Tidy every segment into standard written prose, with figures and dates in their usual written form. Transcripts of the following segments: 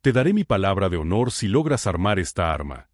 Te daré mi palabra de honor si logras armar esta arma.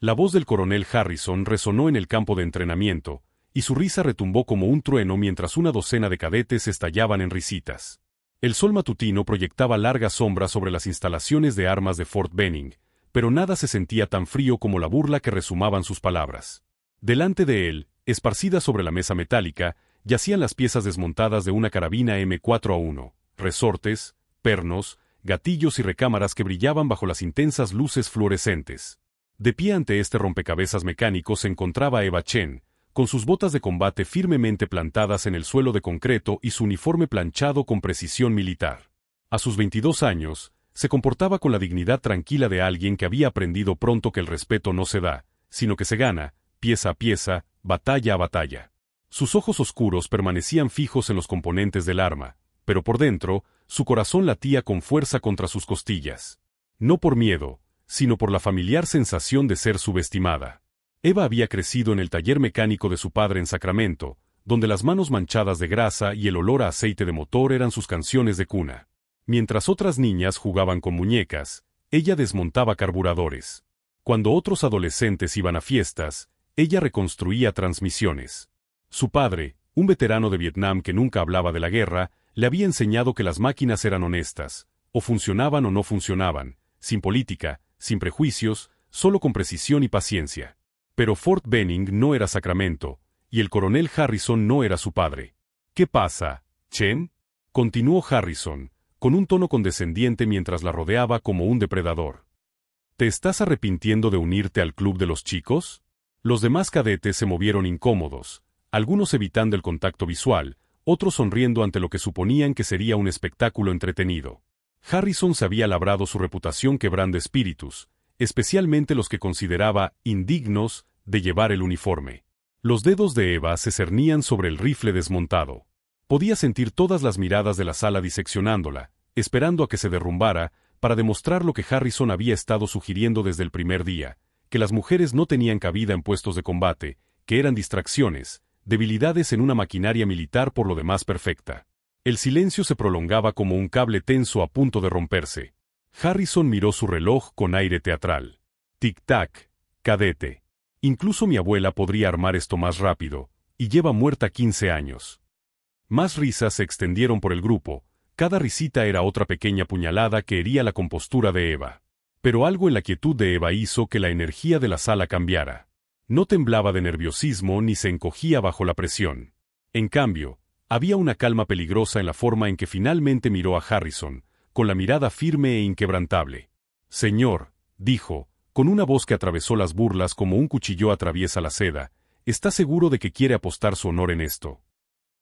La voz del coronel Harrison resonó en el campo de entrenamiento, y su risa retumbó como un trueno mientras una docena de cadetes estallaban en risitas. El sol matutino proyectaba largas sombras sobre las instalaciones de armas de Fort Benning, pero nada se sentía tan frío como la burla que resumaban sus palabras. Delante de él, esparcidas sobre la mesa metálica, yacían las piezas desmontadas de una carabina M4A1, resortes, pernos, gatillos y recámaras que brillaban bajo las intensas luces fluorescentes. De pie ante este rompecabezas mecánico se encontraba Eva Chen, con sus botas de combate firmemente plantadas en el suelo de concreto y su uniforme planchado con precisión militar. A sus 22 años, se comportaba con la dignidad tranquila de alguien que había aprendido pronto que el respeto no se da, sino que se gana, pieza a pieza, batalla a batalla. Sus ojos oscuros permanecían fijos en los componentes del arma, pero por dentro, su corazón latía con fuerza contra sus costillas. No por miedo, sino por la familiar sensación de ser subestimada. Eva había crecido en el taller mecánico de su padre en Sacramento, donde las manos manchadas de grasa y el olor a aceite de motor eran sus canciones de cuna. Mientras otras niñas jugaban con muñecas, ella desmontaba carburadores. Cuando otros adolescentes iban a fiestas, ella reconstruía transmisiones. Su padre, un veterano de Vietnam que nunca hablaba de la guerra, le había enseñado que las máquinas eran honestas, o funcionaban o no funcionaban, sin política, sin prejuicios, solo con precisión y paciencia. Pero Fort Benning no era Sacramento, y el coronel Harrison no era su padre. ¿Qué pasa, Chen?, continuó Harrison, con un tono condescendiente mientras la rodeaba como un depredador. ¿Te estás arrepintiendo de unirte al club de los chicos? Los demás cadetes se movieron incómodos, algunos evitando el contacto visual, otros sonriendo ante lo que suponían que sería un espectáculo entretenido. Harrison se había labrado su reputación quebrando espíritus, especialmente los que consideraba indignos de llevar el uniforme. Los dedos de Eva se cernían sobre el rifle desmontado. Podía sentir todas las miradas de la sala diseccionándola, esperando a que se derrumbara, para demostrar lo que Harrison había estado sugiriendo desde el primer día, que las mujeres no tenían cabida en puestos de combate, que eran distracciones, debilidades en una maquinaria militar por lo demás perfecta. El silencio se prolongaba como un cable tenso a punto de romperse. Harrison miró su reloj con aire teatral. Tic-tac, cadete. Incluso mi abuela podría armar esto más rápido, y lleva muerta 15 años. Más risas se extendieron por el grupo, cada risita era otra pequeña puñalada que hería la compostura de Eva. Pero algo en la quietud de Eva hizo que la energía de la sala cambiara. No temblaba de nerviosismo ni se encogía bajo la presión. En cambio, había una calma peligrosa en la forma en que finalmente miró a Harrison, con la mirada firme e inquebrantable. «Señor», dijo, con una voz que atravesó las burlas como un cuchillo atraviesa la seda, «¿está seguro de que quiere apostar su honor en esto?».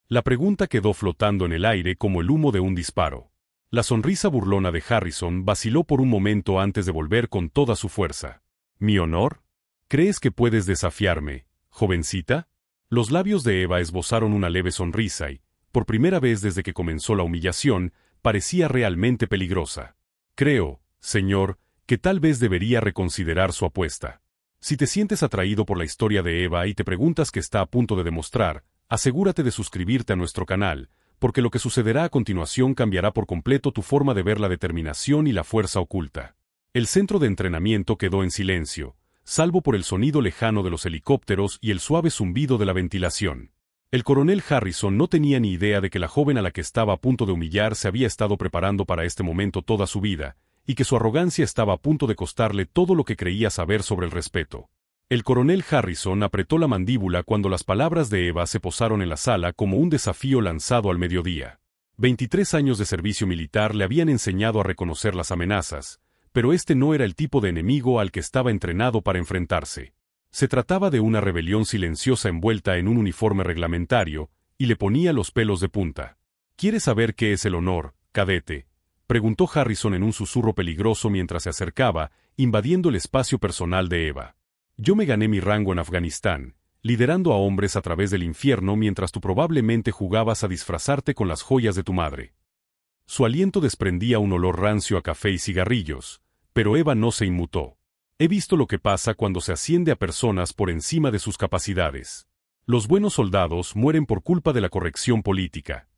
La pregunta quedó flotando en el aire como el humo de un disparo. La sonrisa burlona de Harrison vaciló por un momento antes de volver con toda su fuerza. «¿Mi honor? ¿Crees que puedes desafiarme, jovencita?». Los labios de Eva esbozaron una leve sonrisa y, por primera vez desde que comenzó la humillación, parecía realmente peligrosa. «Creo, señor, que tal vez debería reconsiderar su apuesta. Si te sientes atraído por la historia de Eva y te preguntas qué está a punto de demostrar, asegúrate de suscribirte a nuestro canal, porque lo que sucederá a continuación cambiará por completo tu forma de ver la determinación y la fuerza oculta». El centro de entrenamiento quedó en silencio, salvo por el sonido lejano de los helicópteros y el suave zumbido de la ventilación. El coronel Harrison no tenía ni idea de que la joven a la que estaba a punto de humillar se había estado preparando para este momento toda su vida, y que su arrogancia estaba a punto de costarle todo lo que creía saber sobre el respeto. El coronel Harrison apretó la mandíbula cuando las palabras de Eva se posaron en la sala como un desafío lanzado al mediodía. 23 años de servicio militar le habían enseñado a reconocer las amenazas, pero este no era el tipo de enemigo al que estaba entrenado para enfrentarse. Se trataba de una rebelión silenciosa envuelta en un uniforme reglamentario, y le ponía los pelos de punta. «¿Quieres saber qué es el honor, cadete?», preguntó Harrison en un susurro peligroso mientras se acercaba, invadiendo el espacio personal de Eva. «Yo me gané mi rango en Afganistán, liderando a hombres a través del infierno mientras tú probablemente jugabas a disfrazarte con las joyas de tu madre». Su aliento desprendía un olor rancio a café y cigarrillos, pero Eva no se inmutó. «He visto lo que pasa cuando se asciende a personas por encima de sus capacidades. Los buenos soldados mueren por culpa de la corrección política».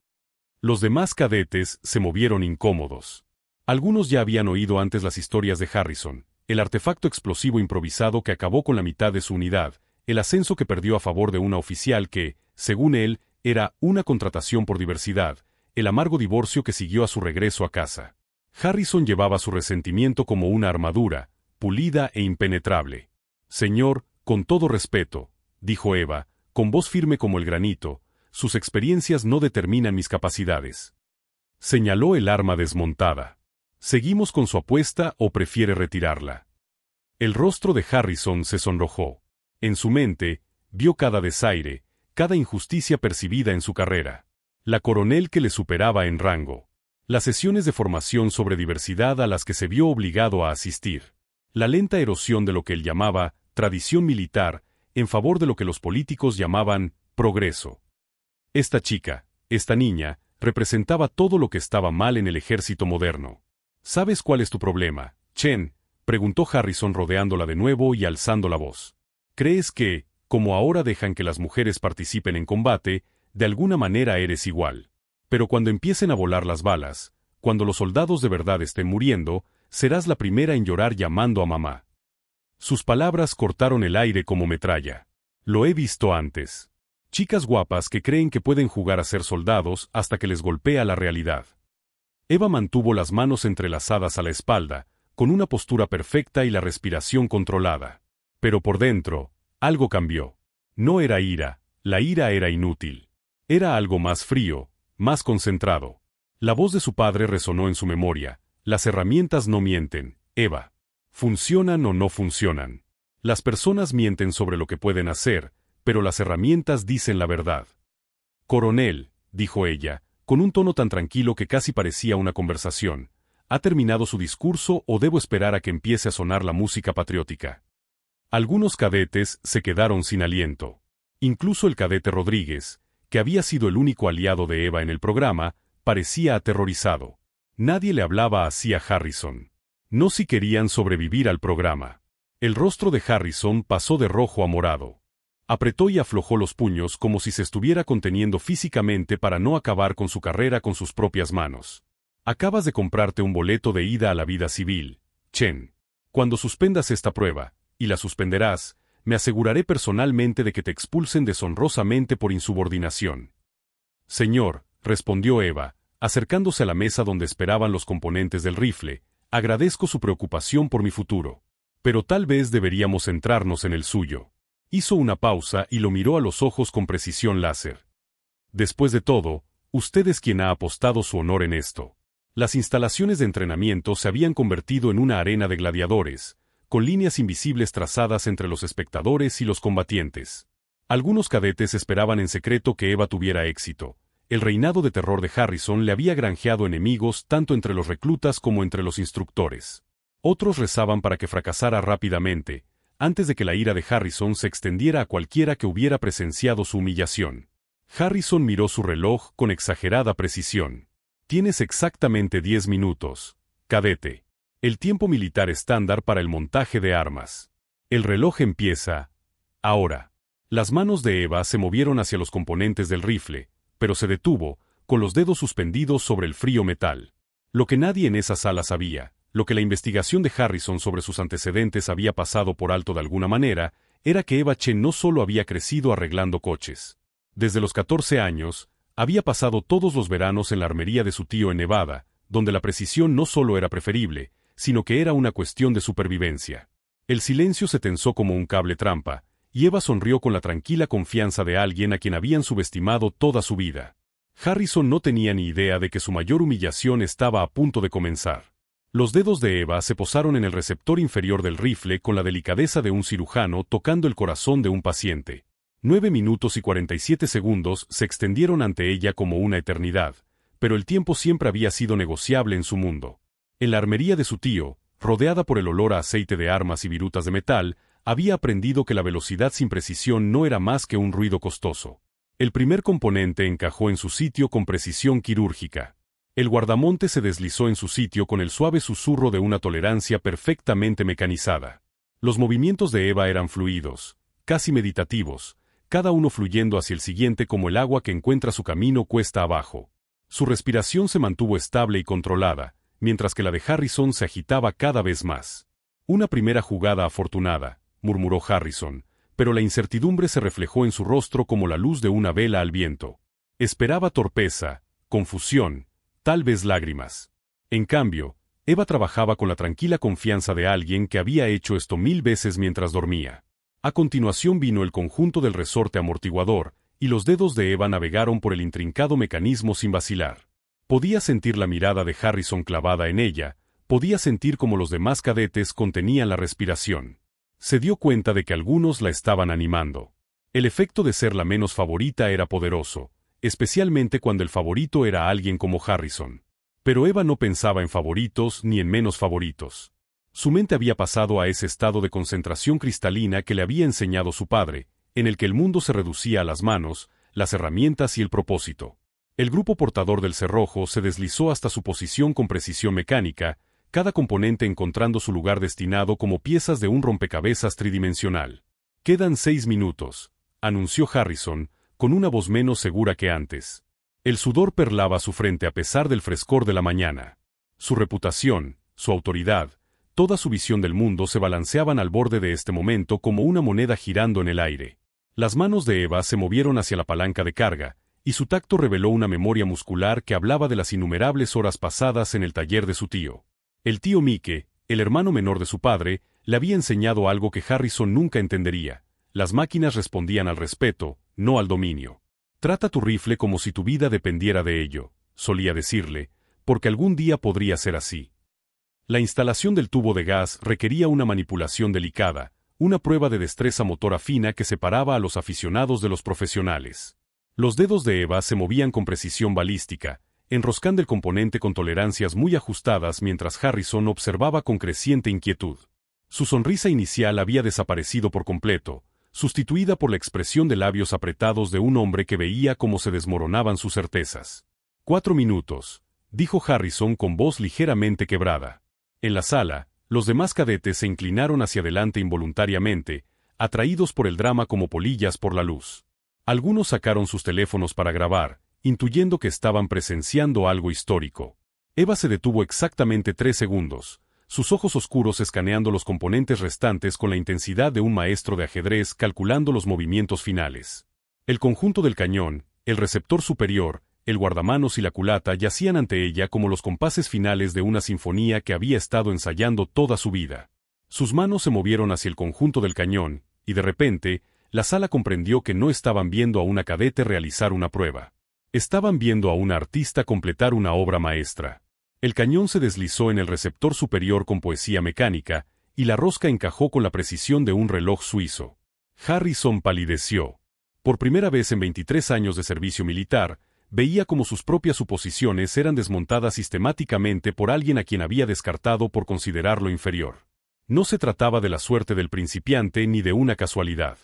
Los demás cadetes se movieron incómodos. Algunos ya habían oído antes las historias de Harrison, el artefacto explosivo improvisado que acabó con la mitad de su unidad, el ascenso que perdió a favor de una oficial que, según él, era una contratación por diversidad, el amargo divorcio que siguió a su regreso a casa. Harrison llevaba su resentimiento como una armadura, pulida e impenetrable. Señor, con todo respeto, dijo Eva, con voz firme como el granito, sus experiencias no determinan mis capacidades. Señaló el arma desmontada. ¿Seguimos con su apuesta o prefiere retirarla? El rostro de Harrison se sonrojó. En su mente, vio cada desaire, cada injusticia percibida en su carrera. La coronel que le superaba en rango. Las sesiones de formación sobre diversidad a las que se vio obligado a asistir. La lenta erosión de lo que él llamaba tradición militar en favor de lo que los políticos llamaban progreso. Esta chica, esta niña, representaba todo lo que estaba mal en el ejército moderno. ¿Sabes cuál es tu problema, Chen?, preguntó Harrison rodeándola de nuevo y alzando la voz. ¿Crees que, como ahora dejan que las mujeres participen en combate, de alguna manera eres igual? Pero cuando empiecen a volar las balas, cuando los soldados de verdad estén muriendo, serás la primera en llorar llamando a mamá. Sus palabras cortaron el aire como metralla. Lo he visto antes. Chicas guapas que creen que pueden jugar a ser soldados hasta que les golpea la realidad. Eva mantuvo las manos entrelazadas a la espalda, con una postura perfecta y la respiración controlada. Pero por dentro, algo cambió. No era ira, la ira era inútil. Era algo más frío, más concentrado. La voz de su padre resonó en su memoria. Las herramientas no mienten, Eva. Funcionan o no funcionan. Las personas mienten sobre lo que pueden hacer, pero las herramientas dicen la verdad. Coronel, dijo ella, con un tono tan tranquilo que casi parecía una conversación. ¿Ha terminado su discurso o debo esperar a que empiece a sonar la música patriótica? Algunos cadetes se quedaron sin aliento. Incluso el cadete Rodríguez, que había sido el único aliado de Eva en el programa, parecía aterrorizado. Nadie le hablaba así a Harrison. No si querían sobrevivir al programa. El rostro de Harrison pasó de rojo a morado. Apretó y aflojó los puños como si se estuviera conteniendo físicamente para no acabar con su carrera con sus propias manos. Acabas de comprarte un boleto de ida a la vida civil, Chen. Cuando suspendas esta prueba, y la suspenderás, me aseguraré personalmente de que te expulsen deshonrosamente por insubordinación. Señor, respondió Eva, acercándose a la mesa donde esperaban los componentes del rifle, agradezco su preocupación por mi futuro. Pero tal vez deberíamos centrarnos en el suyo. Hizo una pausa y lo miró a los ojos con precisión láser. Después de todo, usted es quien ha apostado su honor en esto. Las instalaciones de entrenamiento se habían convertido en una arena de gladiadores, con líneas invisibles trazadas entre los espectadores y los combatientes. Algunos cadetes esperaban en secreto que Eva tuviera éxito. El reinado de terror de Harrison le había granjeado enemigos tanto entre los reclutas como entre los instructores. Otros rezaban para que fracasara rápidamente, antes de que la ira de Harrison se extendiera a cualquiera que hubiera presenciado su humillación. Harrison miró su reloj con exagerada precisión. Tienes exactamente 10 minutos, cadete. El tiempo militar estándar para el montaje de armas. El reloj empieza ahora. Las manos de Eva se movieron hacia los componentes del rifle, pero se detuvo, con los dedos suspendidos sobre el frío metal. Lo que nadie en esa sala sabía, lo que la investigación de Harrison sobre sus antecedentes había pasado por alto de alguna manera, era que Eva Chen no solo había crecido arreglando coches. Desde los 14 años, había pasado todos los veranos en la armería de su tío en Nevada, donde la precisión no solo era preferible, sino que era una cuestión de supervivencia. El silencio se tensó como un cable trampa, y Eva sonrió con la tranquila confianza de alguien a quien habían subestimado toda su vida. Harrison no tenía ni idea de que su mayor humillación estaba a punto de comenzar. Los dedos de Eva se posaron en el receptor inferior del rifle con la delicadeza de un cirujano tocando el corazón de un paciente. 9 minutos y 47 segundos se extendieron ante ella como una eternidad, pero el tiempo siempre había sido negociable en su mundo. En la armería de su tío, rodeada por el olor a aceite de armas y virutas de metal, había aprendido que la velocidad sin precisión no era más que un ruido costoso. El primer componente encajó en su sitio con precisión quirúrgica. El guardamonte se deslizó en su sitio con el suave susurro de una tolerancia perfectamente mecanizada. Los movimientos de Eva eran fluidos, casi meditativos, cada uno fluyendo hacia el siguiente como el agua que encuentra su camino cuesta abajo. Su respiración se mantuvo estable y controlada, mientras que la de Harrison se agitaba cada vez más. Una primera jugada afortunada, murmuró Harrison, pero la incertidumbre se reflejó en su rostro como la luz de una vela al viento. Esperaba torpeza, confusión, tal vez lágrimas. En cambio, Eva trabajaba con la tranquila confianza de alguien que había hecho esto 1000 veces mientras dormía. A continuación vino el conjunto del resorte amortiguador, y los dedos de Eva navegaron por el intrincado mecanismo sin vacilar. Podía sentir la mirada de Harrison clavada en ella, podía sentir cómo los demás cadetes contenían la respiración. Se dio cuenta de que algunos la estaban animando. El efecto de ser la menos favorita era poderoso, especialmente cuando el favorito era alguien como Harrison. Pero Eva no pensaba en favoritos ni en menos favoritos. Su mente había pasado a ese estado de concentración cristalina que le había enseñado su padre, en el que el mundo se reducía a las manos, las herramientas y el propósito. El grupo portador del cerrojo se deslizó hasta su posición con precisión mecánica, cada componente encontrando su lugar destinado como piezas de un rompecabezas tridimensional. «Quedan 6 minutos», anunció Harrison, con una voz menos segura que antes. El sudor perlaba su frente a pesar del frescor de la mañana. Su reputación, su autoridad, toda su visión del mundo se balanceaban al borde de este momento como una moneda girando en el aire. Las manos de Eva se movieron hacia la palanca de carga, y su tacto reveló una memoria muscular que hablaba de las innumerables horas pasadas en el taller de su tío. El tío Mike, el hermano menor de su padre, le había enseñado algo que Harrison nunca entendería. Las máquinas respondían al respeto, no al dominio. «Trata tu rifle como si tu vida dependiera de ello», solía decirle, porque algún día podría ser así. La instalación del tubo de gas requería una manipulación delicada, una prueba de destreza motora fina que separaba a los aficionados de los profesionales. Los dedos de Eva se movían con precisión balística, enroscando el componente con tolerancias muy ajustadas mientras Harrison observaba con creciente inquietud. Su sonrisa inicial había desaparecido por completo, sustituida por la expresión de labios apretados de un hombre que veía cómo se desmoronaban sus certezas. 4 minutos, dijo Harrison con voz ligeramente quebrada. En la sala, los demás cadetes se inclinaron hacia adelante involuntariamente, atraídos por el drama como polillas por la luz. Algunos sacaron sus teléfonos para grabar, intuyendo que estaban presenciando algo histórico. Eva se detuvo exactamente 3 segundos, sus ojos oscuros escaneando los componentes restantes con la intensidad de un maestro de ajedrez calculando los movimientos finales. El conjunto del cañón, el receptor superior, el guardamanos y la culata yacían ante ella como los compases finales de una sinfonía que había estado ensayando toda su vida. Sus manos se movieron hacia el conjunto del cañón, y de repente, la sala comprendió que no estaban viendo a una cadete realizar una prueba. Estaban viendo a una artista completar una obra maestra. El cañón se deslizó en el receptor superior con poesía mecánica, y la rosca encajó con la precisión de un reloj suizo. Harrison palideció. Por primera vez en 23 años de servicio militar, veía como sus propias suposiciones eran desmontadas sistemáticamente por alguien a quien había descartado por considerarlo inferior. No se trataba de la suerte del principiante ni de una casualidad.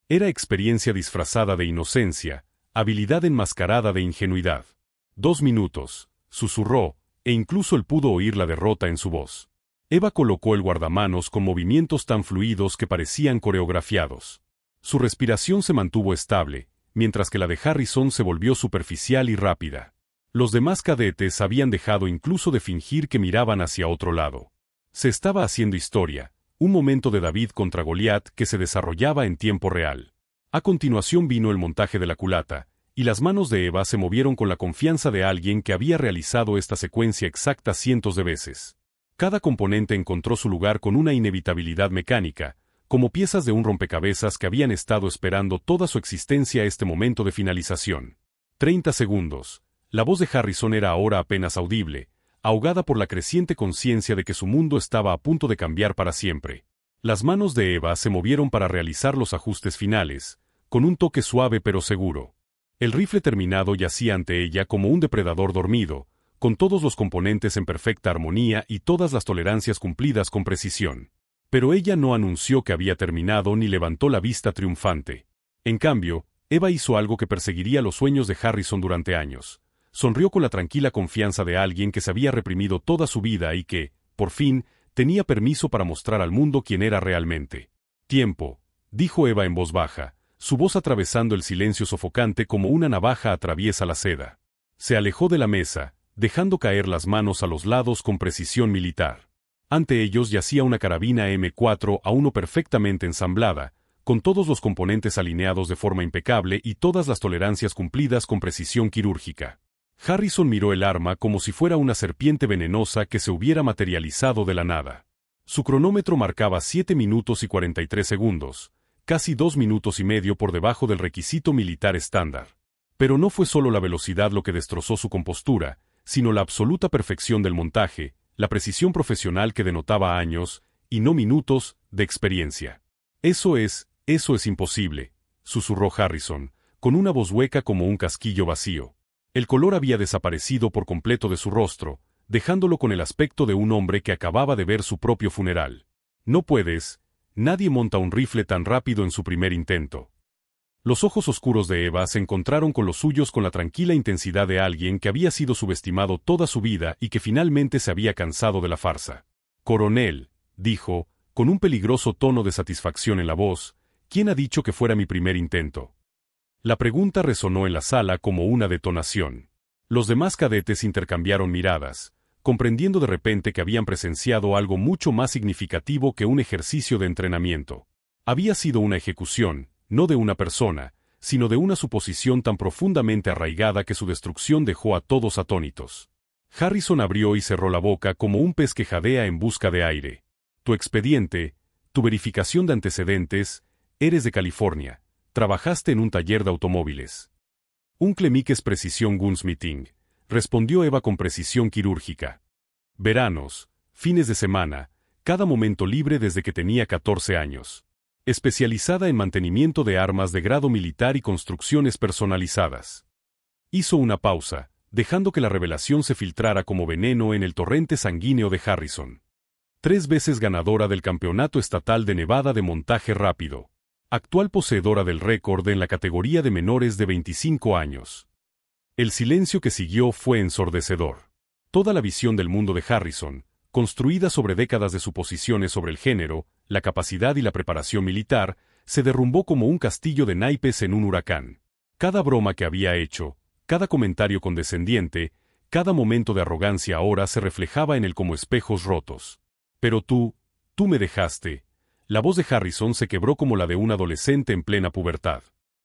Era experiencia disfrazada de inocencia, habilidad enmascarada de ingenuidad. 2 minutos, susurró, e incluso él pudo oír la derrota en su voz. Eva colocó el guardamanos con movimientos tan fluidos que parecían coreografiados. Su respiración se mantuvo estable, mientras que la de Harrison se volvió superficial y rápida. Los demás cadetes habían dejado incluso de fingir que miraban hacia otro lado. Se estaba haciendo historia, un momento de David contra Goliat que se desarrollaba en tiempo real. A continuación vino el montaje de la culata, y las manos de Eva se movieron con la confianza de alguien que había realizado esta secuencia exacta cientos de veces. Cada componente encontró su lugar con una inevitabilidad mecánica, como piezas de un rompecabezas que habían estado esperando toda su existencia este momento de finalización. 30 segundos. La voz de Harrison era ahora apenas audible, ahogada por la creciente conciencia de que su mundo estaba a punto de cambiar para siempre. Las manos de Eva se movieron para realizar los ajustes finales, con un toque suave pero seguro. El rifle terminado yacía ante ella como un depredador dormido, con todos los componentes en perfecta armonía y todas las tolerancias cumplidas con precisión. Pero ella no anunció que había terminado ni levantó la vista triunfante. En cambio, Eva hizo algo que perseguiría los sueños de Harrison durante años. Sonrió con la tranquila confianza de alguien que se había reprimido toda su vida y que, por fin, tenía permiso para mostrar al mundo quién era realmente. «Tiempo», dijo Eva en voz baja, su voz atravesando el silencio sofocante como una navaja atraviesa la seda. Se alejó de la mesa, dejando caer las manos a los lados con precisión militar. Ante ellos yacía una carabina M4A1 perfectamente ensamblada, con todos los componentes alineados de forma impecable y todas las tolerancias cumplidas con precisión quirúrgica. Harrison miró el arma como si fuera una serpiente venenosa que se hubiera materializado de la nada. Su cronómetro marcaba 7 minutos y 43 segundos, casi 2 minutos y medio por debajo del requisito militar estándar. Pero no fue solo la velocidad lo que destrozó su compostura, sino la absoluta perfección del montaje, la precisión profesional que denotaba años, y no minutos, de experiencia. Eso es imposible, susurró Harrison, con una voz hueca como un casquillo vacío. El color había desaparecido por completo de su rostro, dejándolo con el aspecto de un hombre que acababa de ver su propio funeral. No puedes, nadie monta un rifle tan rápido en su primer intento. Los ojos oscuros de Eva se encontraron con los suyos con la tranquila intensidad de alguien que había sido subestimado toda su vida y que finalmente se había cansado de la farsa. Coronel, dijo, con un peligroso tono de satisfacción en la voz, ¿quién ha dicho que fuera mi primer intento? La pregunta resonó en la sala como una detonación. Los demás cadetes intercambiaron miradas, comprendiendo de repente que habían presenciado algo mucho más significativo que un ejercicio de entrenamiento. Había sido una ejecución, no de una persona, sino de una suposición tan profundamente arraigada que su destrucción dejó a todos atónitos. Harrison abrió y cerró la boca como un pez que jadea en busca de aire. Tu expediente, tu verificación de antecedentes, eres de California. Trabajaste en un taller de automóviles. Un Clemikes Precision Gunsmithing, respondió Eva con precisión quirúrgica. Veranos, fines de semana, cada momento libre desde que tenía 14 años. Especializada en mantenimiento de armas de grado militar y construcciones personalizadas. Hizo una pausa, dejando que la revelación se filtrara como veneno en el torrente sanguíneo de Harrison. 3 veces ganadora del Campeonato Estatal de Nevada de Montaje Rápido. Actual poseedora del récord en la categoría de menores de 25 años. El silencio que siguió fue ensordecedor. Toda la visión del mundo de Harrison, construida sobre décadas de suposiciones sobre el género, la capacidad y la preparación militar, se derrumbó como un castillo de naipes en un huracán. Cada broma que había hecho, cada comentario condescendiente, cada momento de arrogancia ahora se reflejaba en él como espejos rotos. Pero tú me dejaste. La voz de Harrison se quebró como la de un adolescente en plena pubertad.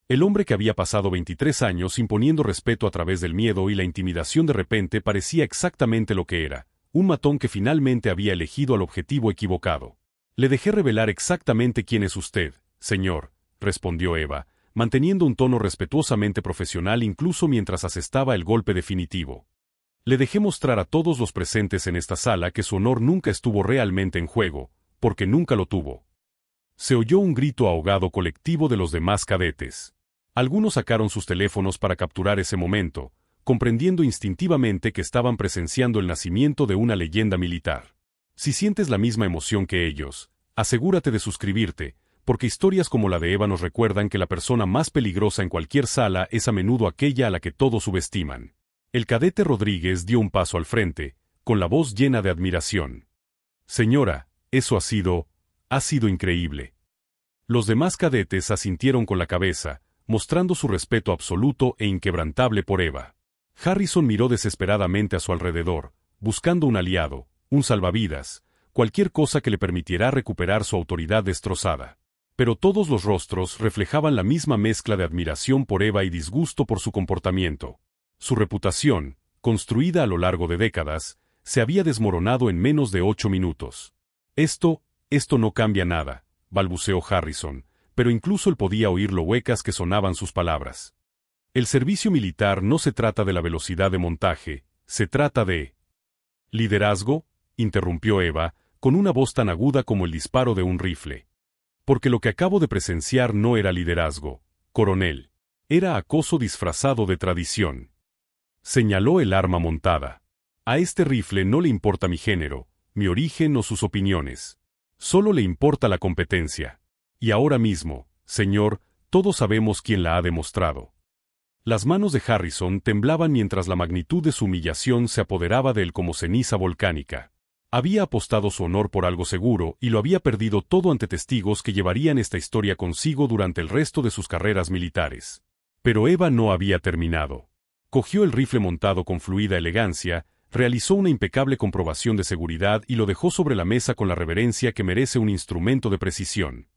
El hombre que había pasado 23 años imponiendo respeto a través del miedo y la intimidación de repente parecía exactamente lo que era, un matón que finalmente había elegido al objetivo equivocado. Le dejé revelar exactamente quién es usted, señor, respondió Eva, manteniendo un tono respetuosamente profesional incluso mientras asestaba el golpe definitivo. Le dejé mostrar a todos los presentes en esta sala que su honor nunca estuvo realmente en juego, porque nunca lo tuvo. Se oyó un grito ahogado colectivo de los demás cadetes. Algunos sacaron sus teléfonos para capturar ese momento, comprendiendo instintivamente que estaban presenciando el nacimiento de una leyenda militar. Si sientes la misma emoción que ellos, asegúrate de suscribirte, porque historias como la de Eva nos recuerdan que la persona más peligrosa en cualquier sala es a menudo aquella a la que todos subestiman. El cadete Rodríguez dio un paso al frente, con la voz llena de admiración. Señora, eso ha sido increíble. Los demás cadetes asintieron con la cabeza, mostrando su respeto absoluto e inquebrantable por Eva. Harrison miró desesperadamente a su alrededor, buscando un aliado, un salvavidas, cualquier cosa que le permitiera recuperar su autoridad destrozada. Pero todos los rostros reflejaban la misma mezcla de admiración por Eva y disgusto por su comportamiento. Su reputación, construida a lo largo de décadas, se había desmoronado en menos de 8 minutos. Esto no cambia nada, balbuceó Harrison, pero incluso él podía oír lo huecas que sonaban sus palabras. El servicio militar no se trata de la velocidad de montaje, se trata de... ¿Liderazgo?, interrumpió Eva, con una voz tan aguda como el disparo de un rifle. Porque lo que acabo de presenciar no era liderazgo, coronel. Era acoso disfrazado de tradición. Señaló el arma montada. A este rifle no le importa mi género, mi origen o sus opiniones. Solo le importa la competencia. Y ahora mismo, señor, todos sabemos quién la ha demostrado. Las manos de Harrison temblaban mientras la magnitud de su humillación se apoderaba de él como ceniza volcánica. Había apostado su honor por algo seguro y lo había perdido todo ante testigos que llevarían esta historia consigo durante el resto de sus carreras militares. Pero Eva no había terminado. Cogió el rifle montado con fluida elegancia, realizó una impecable comprobación de seguridad y lo dejó sobre la mesa con la reverencia que merece un instrumento de precisión.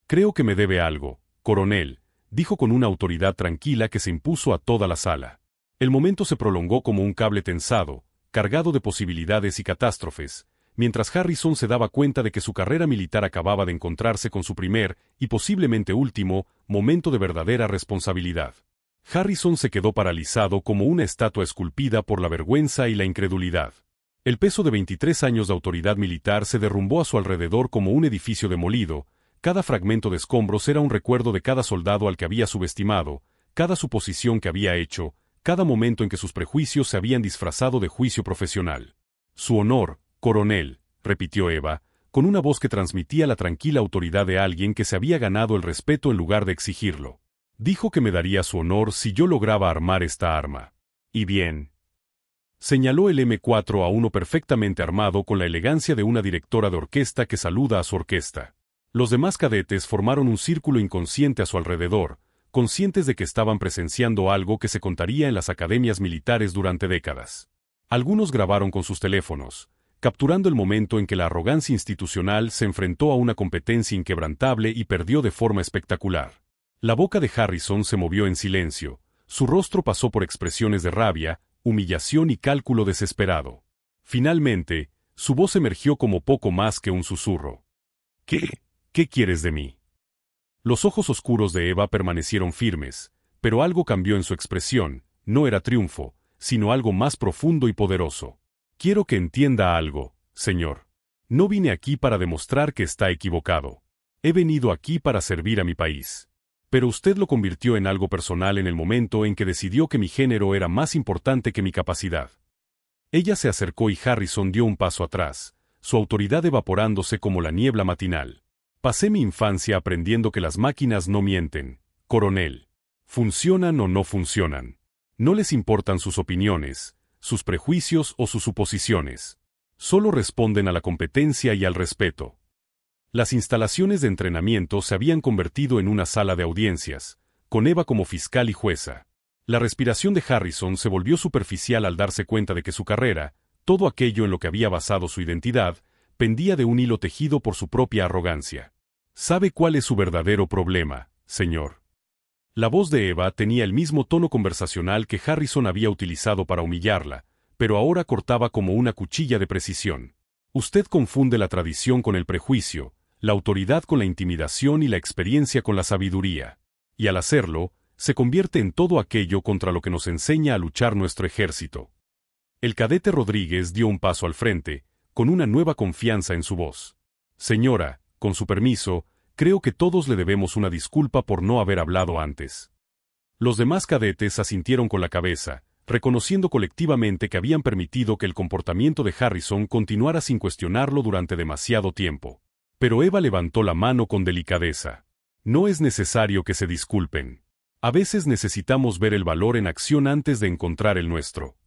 «Creo que me debe algo, coronel», dijo con una autoridad tranquila que se impuso a toda la sala. El momento se prolongó como un cable tensado, cargado de posibilidades y catástrofes, mientras Harrison se daba cuenta de que su carrera militar acababa de encontrarse con su primer, y posiblemente último, momento de verdadera responsabilidad. Harrison se quedó paralizado como una estatua esculpida por la vergüenza y la incredulidad. El peso de 23 años de autoridad militar se derrumbó a su alrededor como un edificio demolido. Cada fragmento de escombros era un recuerdo de cada soldado al que había subestimado, cada suposición que había hecho, cada momento en que sus prejuicios se habían disfrazado de juicio profesional. «Su honor, coronel», repitió Eva, con una voz que transmitía la tranquila autoridad de alguien que se había ganado el respeto en lugar de exigirlo. «Dijo que me daría su honor si yo lograba armar esta arma. Y bien». Señaló el M4 a uno perfectamente armado con la elegancia de una directora de orquesta que saluda a su orquesta. Los demás cadetes formaron un círculo inconsciente a su alrededor, conscientes de que estaban presenciando algo que se contaría en las academias militares durante décadas. Algunos grabaron con sus teléfonos, capturando el momento en que la arrogancia institucional se enfrentó a una competencia inquebrantable y perdió de forma espectacular. La boca de Harrison se movió en silencio, su rostro pasó por expresiones de rabia, humillación y cálculo desesperado. Finalmente, su voz emergió como poco más que un susurro. ¿Qué quieres de mí? Los ojos oscuros de Eva permanecieron firmes, pero algo cambió en su expresión, no era triunfo, sino algo más profundo y poderoso. «Quiero que entienda algo, señor. No vine aquí para demostrar que está equivocado. He venido aquí para servir a mi país. Pero usted lo convirtió en algo personal en el momento en que decidió que mi género era más importante que mi capacidad». Ella se acercó y Harrison dio un paso atrás, su autoridad evaporándose como la niebla matinal. «Pasé mi infancia aprendiendo que las máquinas no mienten, coronel. Funcionan o no funcionan. No les importan sus opiniones, sus prejuicios o sus suposiciones. Solo responden a la competencia y al respeto». Las instalaciones de entrenamiento se habían convertido en una sala de audiencias, con Eva como fiscal y jueza. La respiración de Harrison se volvió superficial al darse cuenta de que su carrera, todo aquello en lo que había basado su identidad, pendía de un hilo tejido por su propia arrogancia. «¿Sabe cuál es su verdadero problema, señor?». La voz de Eva tenía el mismo tono conversacional que Harrison había utilizado para humillarla, pero ahora cortaba como una cuchilla de precisión. «Usted confunde la tradición con el prejuicio, la autoridad con la intimidación y la experiencia con la sabiduría. Y al hacerlo, se convierte en todo aquello contra lo que nos enseña a luchar nuestro ejército». El cadete Rodríguez dio un paso al frente, con una nueva confianza en su voz. «Señora, con su permiso, creo que todos le debemos una disculpa por no haber hablado antes». Los demás cadetes asintieron con la cabeza, reconociendo colectivamente que habían permitido que el comportamiento de Harrison continuara sin cuestionarlo durante demasiado tiempo. Pero Eva levantó la mano con delicadeza. «No es necesario que se disculpen. A veces necesitamos ver el valor en acción antes de encontrar el nuestro».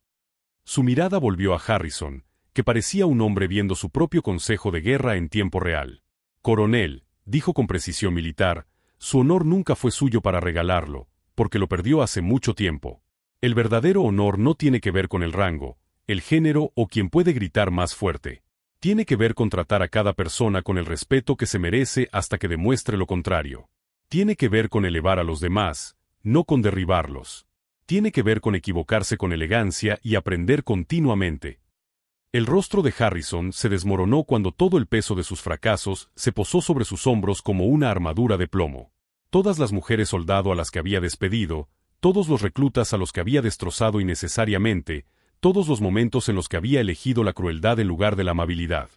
Su mirada volvió a Harrison, que parecía un hombre viendo su propio consejo de guerra en tiempo real. «Coronel», dijo con precisión militar, «su honor nunca fue suyo para regalarlo, porque lo perdió hace mucho tiempo. El verdadero honor no tiene que ver con el rango, el género o quien puede gritar más fuerte. Tiene que ver con tratar a cada persona con el respeto que se merece hasta que demuestre lo contrario. Tiene que ver con elevar a los demás, no con derribarlos. Tiene que ver con equivocarse con elegancia y aprender continuamente». El rostro de Harrison se desmoronó cuando todo el peso de sus fracasos se posó sobre sus hombros como una armadura de plomo. Todas las mujeres soldado a las que había despedido, todos los reclutas a los que había destrozado innecesariamente, todos los momentos en los que había elegido la crueldad en lugar de la amabilidad.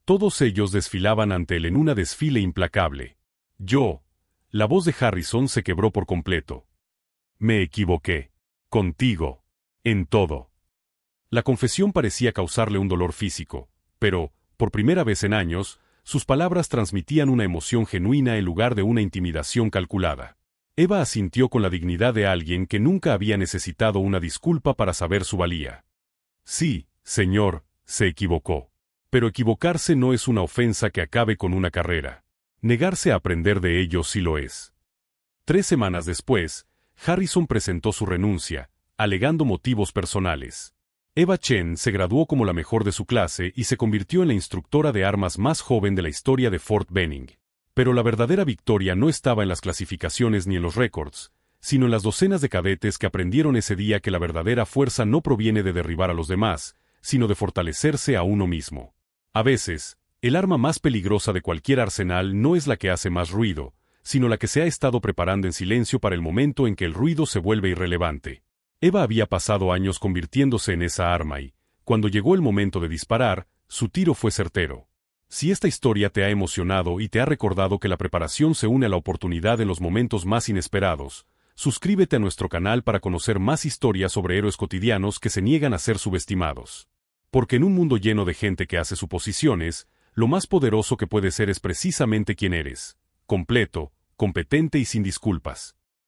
Todos ellos desfilaban ante él en una desfile implacable. La voz de Harrison se quebró por completo. «Me equivoqué. Contigo. En todo». La confesión parecía causarle un dolor físico, pero, por primera vez en años, sus palabras transmitían una emoción genuina en lugar de una intimidación calculada. Eva asintió con la dignidad de alguien que nunca había necesitado una disculpa para saber su valía. «Sí, señor, se equivocó. Pero equivocarse no es una ofensa que acabe con una carrera. Negarse a aprender de ello sí lo es». 3 semanas después, Harrison presentó su renuncia, alegando motivos personales. Eva Chen se graduó como la mejor de su clase y se convirtió en la instructora de armas más joven de la historia de Fort Benning. Pero la verdadera victoria no estaba en las clasificaciones ni en los récords, sino en las docenas de cadetes que aprendieron ese día que la verdadera fuerza no proviene de derribar a los demás, sino de fortalecerse a uno mismo. A veces, el arma más peligrosa de cualquier arsenal no es la que hace más ruido, sino la que se ha estado preparando en silencio para el momento en que el ruido se vuelve irrelevante. Eva había pasado años convirtiéndose en esa arma y, cuando llegó el momento de disparar, su tiro fue certero. Si esta historia te ha emocionado y te ha recordado que la preparación se une a la oportunidad en los momentos más inesperados, suscríbete a nuestro canal para conocer más historias sobre héroes cotidianos que se niegan a ser subestimados. Porque en un mundo lleno de gente que hace suposiciones, lo más poderoso que puedes ser es precisamente quien eres, completo, competente y sin disculpas.